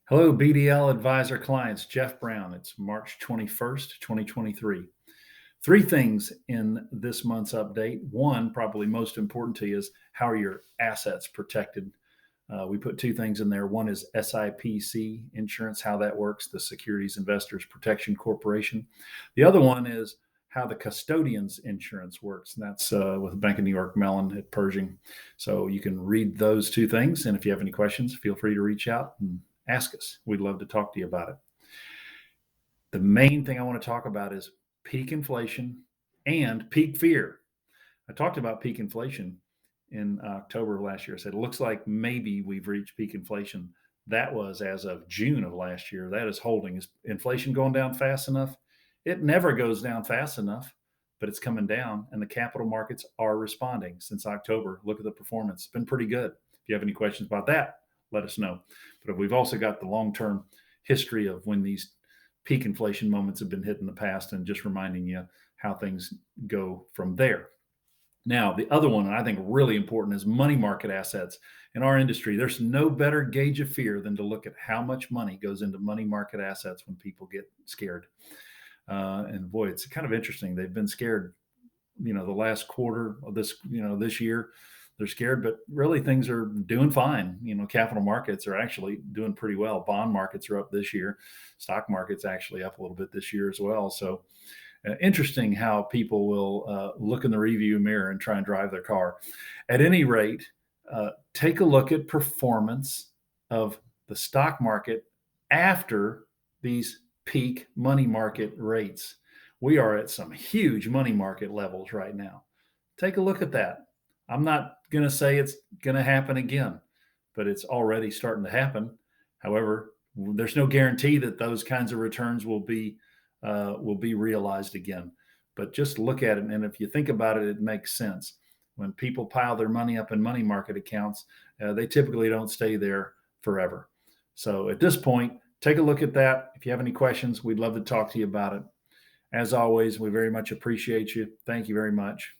Hello, BDL advisor clients. Jeff Brown. It's March 21st, 2023. Three things in this month's update. One, probably most important to you, is how are your assets protected? We put two things in there. One is SIPC insurance, how that works, the Securities Investors Protection Corporation. The other one is how the custodian's insurance works. And that's with the BNY Mellon at Pershing. So you can read those two things. And if you have any questions, feel free to reach out and ask us. We'd love to talk to you about it. The main thing I want to talk about is peak inflation and peak fear. I talked about peak inflation in October of last year. I said, it looks like maybe we've reached peak inflation. That was as of June of last year. That is holding. Is inflation going down fast enough? It never goes down fast enough, but it's coming down, and the capital markets are responding since October. Look at the performance. It's been pretty good. If you have any questions about that, let us know. But we've also got the long-term history of when these peak inflation moments have been hit in the past, and just reminding you how things go from there. Now, the other one, and I think really important, is money market assets. In our industry, there's no better gauge of fear than to look at how much money goes into money market assets when people get scared. And boy, it's kind of interesting. They've been scared, the last quarter of this year. They're scared, but really things are doing fine. Capital markets are actually doing pretty well. Bond markets are up this year. Stock market's actually up a little bit this year as well. So interesting how people will look in the review mirror and try and drive their car. At any rate, take a look at performance of the stock market after these peak money market rates. We are at some huge money market levels right now. Take a look at that. I'm not going to say it's going to happen again, but it's already starting to happen. However, there's no guarantee that those kinds of returns will be realized again. But just look at it, and if you think about it, it makes sense. When people pile their money up in money market accounts, they typically don't stay there forever. So at this point, take a look at that. If you have any questions, we'd love to talk to you about it. As always, we very much appreciate you. Thank you very much.